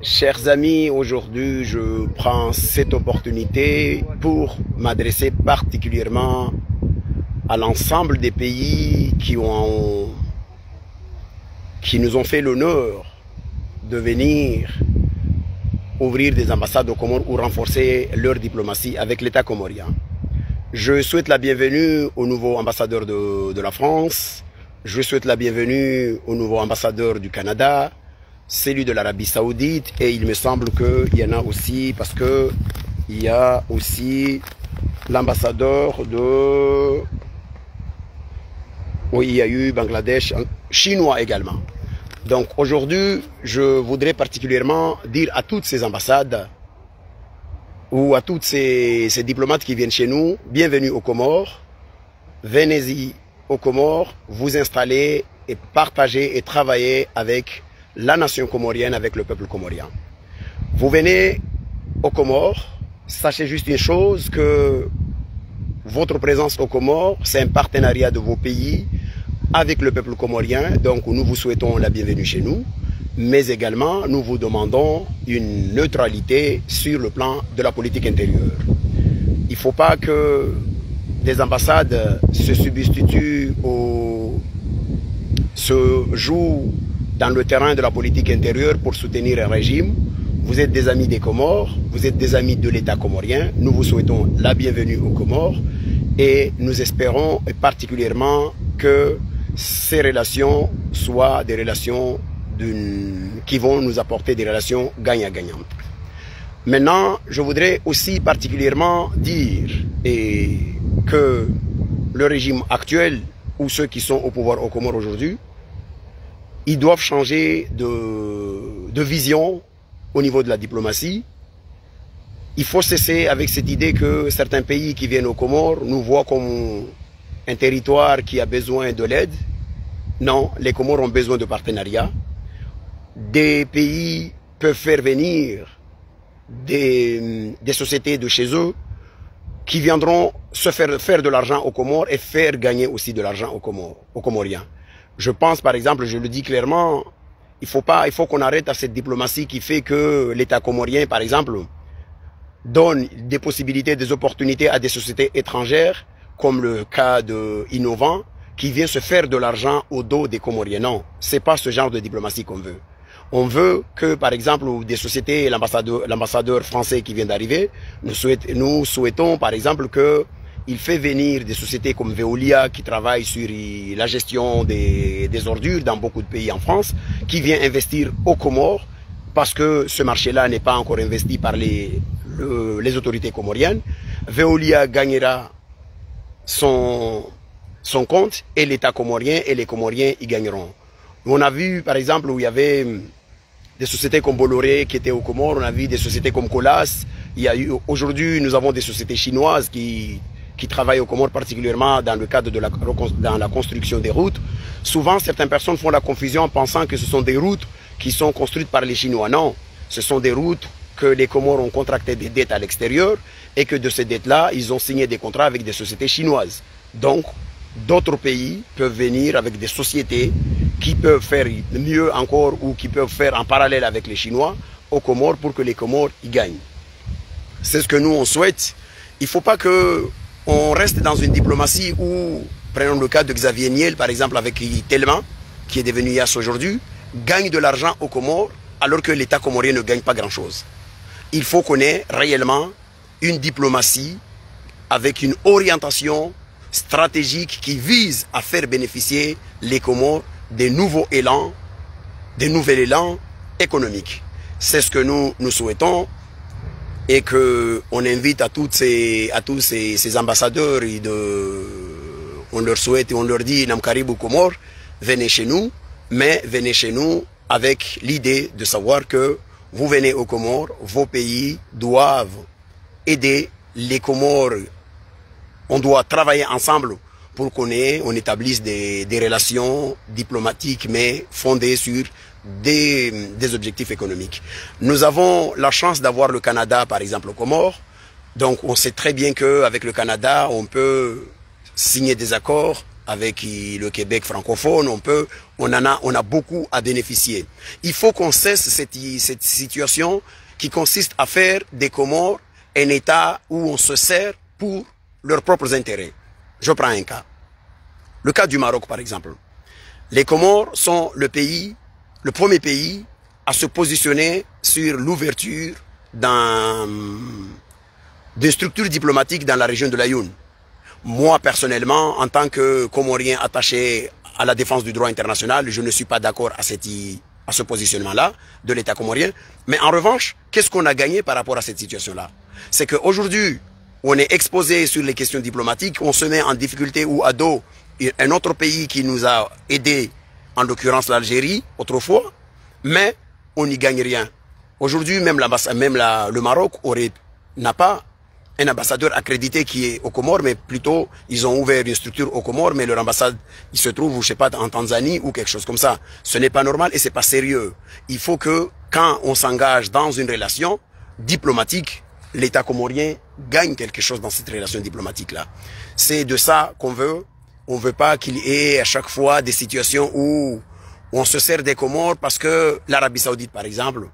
Chers amis, aujourd'hui je prends cette opportunité pour m'adresser particulièrement à l'ensemble des pays qui nous ont fait l'honneur de venir ouvrir des ambassades aux Comores ou renforcer leur diplomatie avec l'État comorien. Je souhaite la bienvenue au nouveau ambassadeur de la France, je souhaite la bienvenue au nouveau ambassadeur du Canada, celui de l'Arabie Saoudite, et il me semble qu'il y en a aussi, parce que il y a aussi l'ambassadeur de... Oui, il y a eu Bangladesh, chinois également. Donc aujourd'hui, je voudrais particulièrement dire à toutes ces ambassades ou à toutes ces diplomates qui viennent chez nous, bienvenue aux Comores, venez-y aux Comores, vous installer et partager et travailler avec la nation comorienne, avec le peuple comorien. Vous venez aux Comores, sachez juste une chose, que votre présence aux Comores, c'est un partenariat de vos pays avec le peuple comorien. Donc nous vous souhaitons la bienvenue chez nous, mais également nous vous demandons une neutralité sur le plan de la politique intérieure. Il ne faut pas que des ambassades se substituent se jouent dans le terrain de la politique intérieure pour soutenir un régime. Vous êtes des amis des Comores, vous êtes des amis de l'État comorien. Nous vous souhaitons la bienvenue aux Comores et nous espérons particulièrement que ces relations soient des relations qui vont nous apporter des relations gagnant-gagnantes. Maintenant, je voudrais aussi particulièrement dire que le régime actuel ou ceux qui sont au pouvoir aux Comores aujourd'hui, ils doivent changer de vision au niveau de la diplomatie. Il faut cesser avec cette idée que certains pays qui viennent aux Comores nous voient comme un territoire qui a besoin de l'aide. Non, les Comores ont besoin de partenariat. Des pays peuvent faire venir des sociétés de chez eux qui viendront se faire de l'argent aux Comores et faire gagner aussi de l'argent aux Comoriens. Je pense par exemple, je le dis clairement, il faut qu'on arrête à cette diplomatie qui fait que l'État comorien par exemple donne des possibilités, des opportunités à des sociétés étrangères, comme le cas de Innovant, qui vient se faire de l'argent au dos des Comoriens. Non, c'est pas ce genre de diplomatie qu'on veut. On veut que, par exemple, des sociétés, l'ambassadeur français qui vient d'arriver, nous souhaitons, par exemple, qu'il fait venir des sociétés comme Veolia, qui travaillent sur la gestion des ordures dans beaucoup de pays en France, qui vient investir aux Comores, parce que ce marché-là n'est pas encore investi par les autorités comoriennes. Veolia gagnera son compte, et l'État comorien et les Comoriens y gagneront. On a vu, par exemple, où il y avait des sociétés comme Bolloré qui étaient aux Comores, on a vu des sociétés comme Colas. Aujourd'hui, nous avons des sociétés chinoises qui travaillent aux Comores, particulièrement dans le cadre dans la construction des routes. Souvent, certaines personnes font la confusion en pensant que ce sont des routes qui sont construites par les Chinois. Non, ce sont des routes que les Comores ont contracté des dettes à l'extérieur et que de ces dettes-là, ils ont signé des contrats avec des sociétés chinoises. Donc, d'autres pays peuvent venir avec des sociétés qui peuvent faire mieux encore ou qui peuvent faire en parallèle avec les Chinois aux Comores pour que les Comores y gagnent. C'est ce que nous on souhaite. Il ne faut pas qu'on reste dans une diplomatie où, prenons le cas de Xavier Niel par exemple avec Telma, qui est devenu IAS aujourd'hui, gagne de l'argent aux Comores alors que l'État comorien ne gagne pas grand-chose. Il faut qu'on ait réellement une diplomatie avec une orientation stratégique qui vise à faire bénéficier les Comores des nouveaux élans, des nouveaux élans économiques. C'est ce que nous souhaitons et que on invite à tous ces ambassadeurs on leur souhaite et on leur dit Namkaribou Comores, venez chez nous, mais venez chez nous avec l'idée de savoir que vous venez aux Comores, vos pays doivent aider les Comores. On doit travailler ensemble pour qu'on établisse des relations diplomatiques, mais fondées sur des objectifs économiques. Nous avons la chance d'avoir le Canada, par exemple, aux Comores. Donc, on sait très bien qu'avec le Canada, on peut signer des accords avec le Québec francophone, on a beaucoup à bénéficier. Il faut qu'on cesse cette situation qui consiste à faire des Comores un État où on se sert pour leurs propres intérêts. Je prends un cas. Le cas du Maroc, par exemple. Les Comores sont le premier pays à se positionner sur l'ouverture des structures diplomatiques dans la région de l'Aïoun. Moi, personnellement, en tant que Comorien attaché à la défense du droit international, je ne suis pas d'accord à ce positionnement-là de l'État comorien. Mais en revanche, qu'est-ce qu'on a gagné par rapport à cette situation-là? C'est qu'aujourd'hui, on est exposé sur les questions diplomatiques, on se met en difficulté ou à dos un autre pays qui nous a aidés, en l'occurrence l'Algérie, autrefois, mais on n'y gagne rien. Aujourd'hui, même le Maroc n'a pas un ambassadeur accrédité qui est aux Comores, mais plutôt, ils ont ouvert une structure aux Comores, mais leur ambassade, il se trouve, je sais pas, en Tanzanie ou quelque chose comme ça. Ce n'est pas normal et c'est pas sérieux. Il faut que, quand on s'engage dans une relation diplomatique, l'État comorien gagne quelque chose dans cette relation diplomatique-là. C'est de ça qu'on veut. On veut pas qu'il y ait à chaque fois des situations où on se sert des Comores parce que l'Arabie Saoudite, par exemple,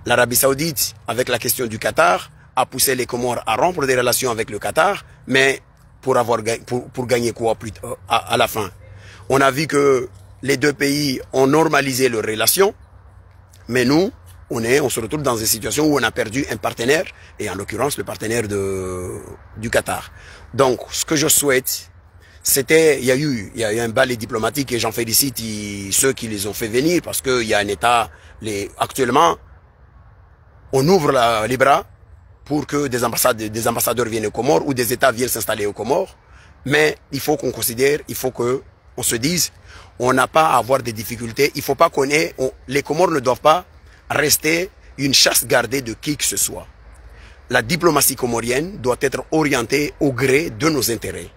l'Arabie Saoudite, avec la question du Qatar, a poussé les Comores à rompre des relations avec le Qatar, mais pour gagner quoi à la fin? On a vu que les deux pays ont normalisé leurs relations, mais nous, on se retrouve dans une situation où on a perdu un partenaire, et en l'occurrence le partenaire du Qatar. Donc, ce que je souhaite, il y a eu un balai diplomatique et j'en félicite ceux qui les ont fait venir parce qu'il y a un État, actuellement, on ouvre les bras pour que des ambassadeurs viennent aux Comores ou des États viennent s'installer aux Comores. Mais il faut qu'on considère, il faut qu'on se dise, on n'a pas à avoir des difficultés. Il faut pas les Comores ne doivent pas rester une chasse gardée de qui que ce soit. La diplomatie comorienne doit être orientée au gré de nos intérêts.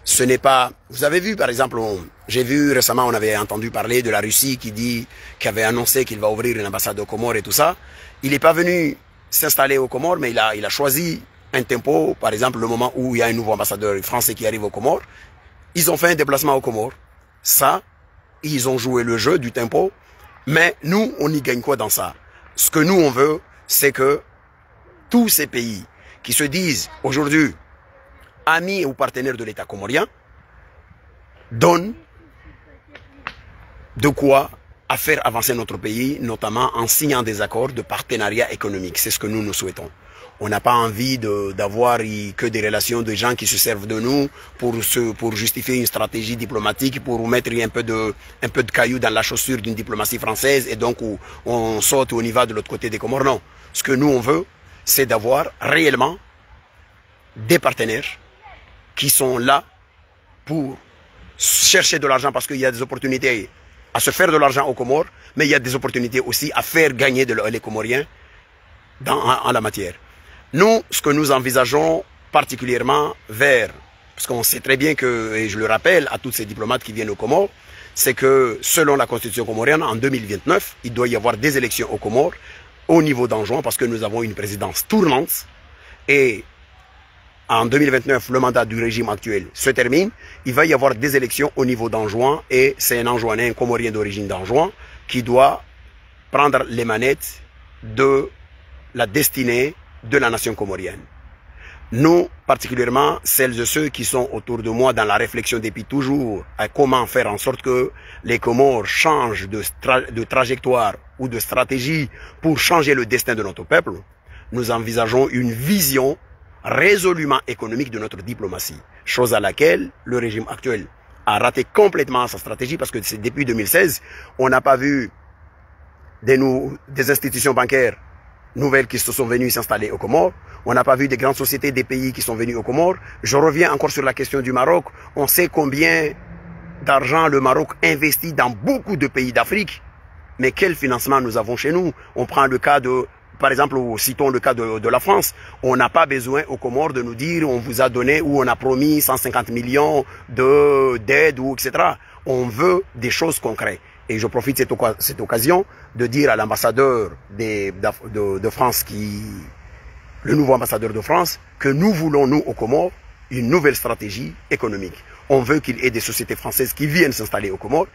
Ce n'est pas... Vous avez vu, par exemple, j'ai vu récemment, on avait entendu parler de la Russie qui avait annoncé qu'il va ouvrir une ambassade aux Comores et tout ça. Il n'est pas venu s'installer aux Comores, mais il a choisi un tempo, par exemple, le moment où il y a un nouveau ambassadeur français qui arrive aux Comores. Ils ont fait un déplacement aux Comores. Ça, ils ont joué le jeu du tempo, mais nous, on y gagne quoi dans ça? Ce que nous, on veut, c'est que tous ces pays qui se disent aujourd'hui amis ou partenaires de l'État comorien donnent de quoi à faire avancer notre pays, notamment en signant des accords de partenariat économique. C'est ce que nous souhaitons. On n'a pas envie d'avoir que des relations de gens qui se servent de nous pour justifier une stratégie diplomatique, pour mettre un peu de cailloux dans la chaussure d'une diplomatie française et donc où on saute ou on y va de l'autre côté des Comores. Non. Ce que nous on veut, c'est d'avoir réellement des partenaires qui sont là pour chercher de l'argent parce qu'il y a des opportunités à se faire de l'argent aux Comores, mais il y a des opportunités aussi à faire gagner les Comoriens en la matière. Nous, ce que nous envisageons particulièrement parce qu'on sait très bien que, et je le rappelle à tous ces diplomates qui viennent aux Comores, c'est que selon la constitution comorienne, en 2029, il doit y avoir des élections aux Comores au niveau d'Anjouan parce que nous avons une présidence tournante et en 2029, le mandat du régime actuel se termine. Il va y avoir des élections au niveau d'Anjouan et c'est un Anjouanais, un Comorien d'origine d'Anjouan qui doit prendre les manettes de la destinée de la nation comorienne. Nous, particulièrement, celles et ceux qui sont autour de moi dans la réflexion depuis toujours à comment faire en sorte que les Comores changent de trajectoire ou de stratégie pour changer le destin de notre peuple, nous envisageons une vision résolument économique de notre diplomatie, chose à laquelle le régime actuel a raté complètement sa stratégie parce que c'est depuis 2016, on n'a pas vu des institutions bancaires nouvelles qui se sont venues s'installer aux Comores, on n'a pas vu des grandes sociétés des pays qui sont venus aux Comores. Je reviens encore sur la question du Maroc, on sait combien d'argent le Maroc investit dans beaucoup de pays d'Afrique, mais quel financement nous avons chez nous? On prend le cas par exemple, citons le cas de la France, on n'a pas besoin aux Comores de nous dire on vous a donné ou on a promis 150 millions d'aide ou etc. On veut des choses concrètes. Et je profite de cette occasion de dire à l'ambassadeur de France, le nouveau ambassadeur de France, que nous voulons, nous, aux Comores, une nouvelle stratégie économique. On veut qu'il y ait des sociétés françaises qui viennent s'installer aux Comores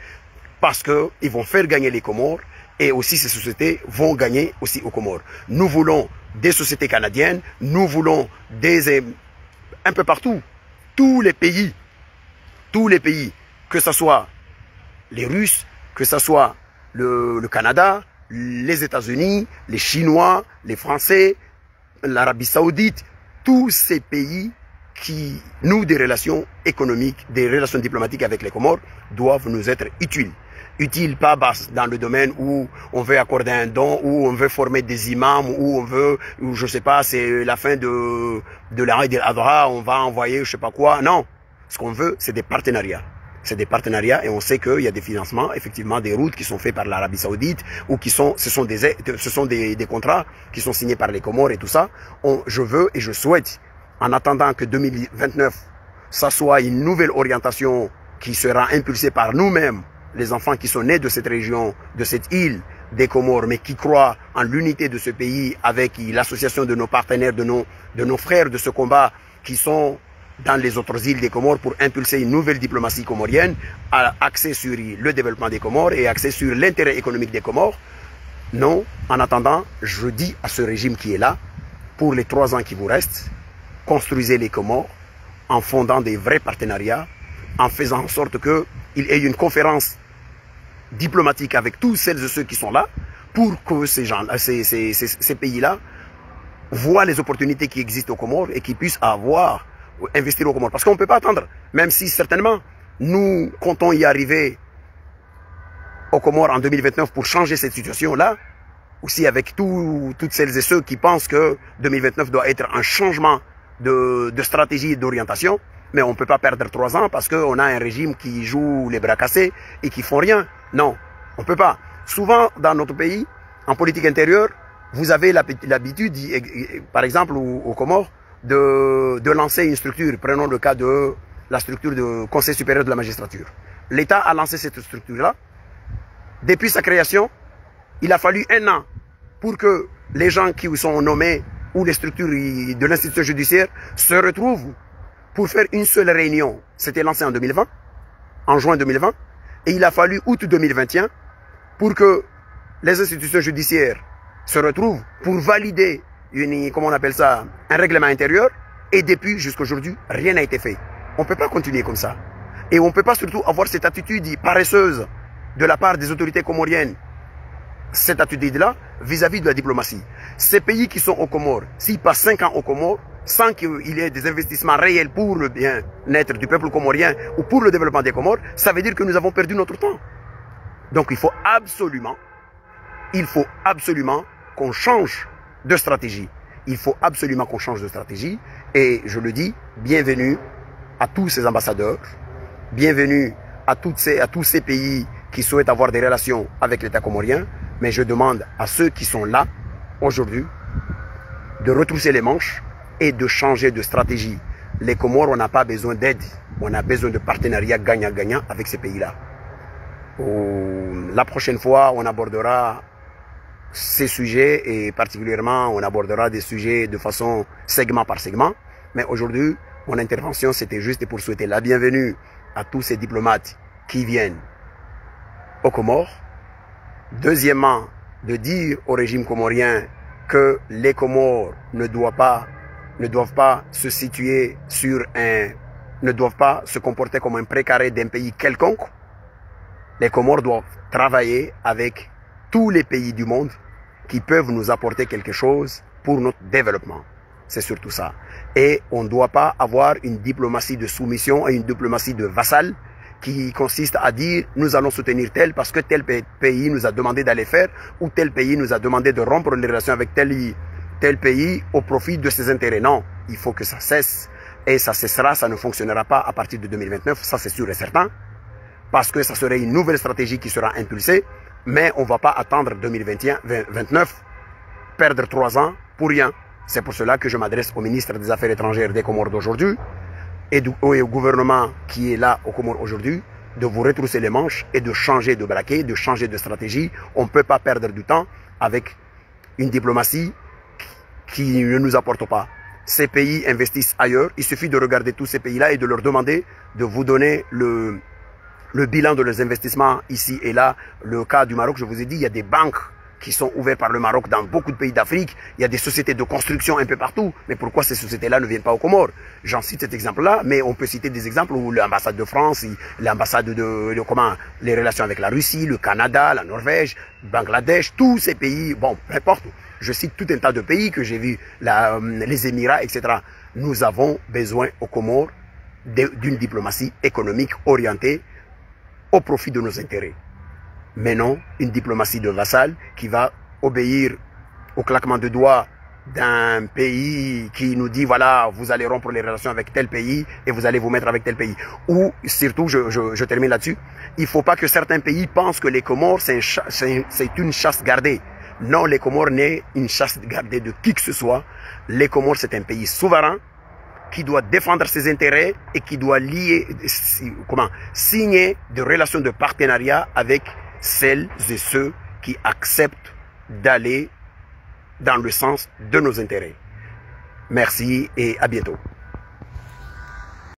parce qu'ils vont faire gagner les Comores et aussi ces sociétés vont gagner aussi aux Comores. Nous voulons des sociétés canadiennes, nous voulons un peu partout, tous les pays, que ce soit les Russes, que ce soit le Canada, les États-Unis, les Chinois, les Français, l'Arabie Saoudite, tous ces pays qui nouent des relations économiques, des relations diplomatiques avec les Comores, doivent nous être utiles. Utiles pas dans le domaine où on veut accorder un don, où on veut former des imams, où on veut, où je sais pas, c'est la fin de l'Aïd al-Adha, on va envoyer je sais pas quoi. Non, ce qu'on veut, c'est des partenariats. C'est des partenariats et on sait qu'il y a des financements, effectivement, des routes qui sont faits par l'Arabie Saoudite ou ce sont des contrats qui sont signés par les Comores et tout ça. Je veux et je souhaite, en attendant que 2029, ça soit une nouvelle orientation qui sera impulsée par nous-mêmes, les enfants qui sont nés de cette région, de cette île des Comores, mais qui croient en l'unité de ce pays avec l'association de nos partenaires, de nos frères de ce combat qui sont dans les autres îles des Comores pour impulser une nouvelle diplomatie comorienne axée sur le développement des Comores et axée sur l'intérêt économique des Comores. Non, en attendant, je dis à ce régime qui est là, pour les 3 ans qui vous restent, construisez les Comores en fondant des vrais partenariats, en faisant en sorte qu'il y ait une conférence diplomatique avec tous celles et ceux qui sont là, pour que ces pays-là voient les opportunités qui existent aux Comores et qu'ils puissent investir aux Comores. Parce qu'on ne peut pas attendre, même si certainement nous comptons y arriver aux Comores en 2029 pour changer cette situation-là, aussi avec toutes celles et ceux qui pensent que 2029 doit être un changement de stratégie et d'orientation, mais on ne peut pas perdre 3 ans parce qu'on a un régime qui joue les bras cassés et qui font rien. Non, on ne peut pas. Souvent, dans notre pays, en politique intérieure, vous avez l'habitude, par exemple, aux Comores, de lancer une structure. Prenons le cas de la structure du Conseil supérieur de la magistrature. L'État a lancé cette structure-là. Depuis sa création, il a fallu 1 an pour que les gens qui sont nommés ou les structures de l'institution judiciaire se retrouvent pour faire une seule réunion. C'était lancé en 2020, en juin 2020, et il a fallu août 2021 pour que les institutions judiciaires se retrouvent pour valider comment on appelle ça, un règlement intérieur, et depuis jusqu'à aujourd'hui, rien n'a été fait. On ne peut pas continuer comme ça. Et on ne peut pas surtout avoir cette attitude paresseuse de la part des autorités comoriennes, cette attitude-là vis-à-vis de la diplomatie. Ces pays qui sont aux Comores, s'ils passent 5 ans aux Comores, sans qu'il y ait des investissements réels pour le bien-être du peuple comorien ou pour le développement des Comores, ça veut dire que nous avons perdu notre temps. Donc il faut absolument qu'on change de stratégie. Il faut absolument qu'on change de stratégie. Et je le dis, bienvenue à tous ces ambassadeurs, bienvenue à tous ces pays qui souhaitent avoir des relations avec l'État comorien. Mais je demande à ceux qui sont là aujourd'hui de retrousser les manches et de changer de stratégie. Les Comores, on n'a pas besoin d'aide, on a besoin de partenariat gagnant-gagnant avec ces pays-là. La prochaine fois, on abordera ces sujets et particulièrement on abordera des sujets de façon segment par segment. Mais aujourd'hui, mon intervention c'était juste pour souhaiter la bienvenue à tous ces diplomates qui viennent aux Comores. Deuxièmement, de dire au régime comorien que les Comores ne doivent pas se situer ne doivent pas se comporter comme un précaré d'un pays quelconque. Les Comores doivent travailler avec tous les pays du monde qui peuvent nous apporter quelque chose pour notre développement. C'est surtout ça. Et on ne doit pas avoir une diplomatie de soumission et une diplomatie de vassal qui consiste à dire nous allons soutenir tel parce que tel pays nous a demandé d'aller faire ou tel pays nous a demandé de rompre les relations avec tel pays au profit de ses intérêts. Non, il faut que ça cesse et ça cessera, ça ne fonctionnera pas à partir de 2029, ça c'est sûr et certain. Parce que ça serait une nouvelle stratégie qui sera impulsée, mais on ne va pas attendre 2029, perdre 3 ans pour rien. C'est pour cela que je m'adresse au ministre des Affaires étrangères des Comores d'aujourd'hui et au gouvernement qui est là aux Comores aujourd'hui, de vous retrousser les manches et de changer de braquet, de changer de stratégie. On ne peut pas perdre du temps avec une diplomatie qui ne nous apporte pas. ces pays investissent ailleurs. Il suffit de regarder tous ces pays-là et de leur demander de vous donner le bilan de leurs investissements ici et là. Le cas du Maroc, je vous ai dit, il y a des banques qui sont ouvertes par le Maroc dans beaucoup de pays d'Afrique. Il y a des sociétés de construction un peu partout. Mais pourquoi ces sociétés-là ne viennent pas aux Comores? J'en cite cet exemple-là, mais on peut citer des exemples où l'ambassade de France, l'ambassade les relations avec la Russie, le Canada, la Norvège, Bangladesh, tous ces pays, bon, peu importe. Je cite tout un tas de pays que j'ai vu, les Émirats, etc. Nous avons besoin aux Comores d'une diplomatie économique orientée au profit de nos intérêts. Mais non une diplomatie de vassal qui va obéir au claquement de doigts d'un pays qui nous dit voilà, vous allez rompre les relations avec tel pays et vous allez vous mettre avec tel pays. Ou surtout, je termine là-dessus, il ne faut pas que certains pays pensent que les Comores c'est une chasse gardée. Non, les Comores n'est une chasse gardée de qui que ce soit. Les Comores c'est un pays souverain qui doit défendre ses intérêts et qui doit signer des relations de partenariat avec celles et ceux qui acceptent d'aller dans le sens de nos intérêts. Merci et à bientôt.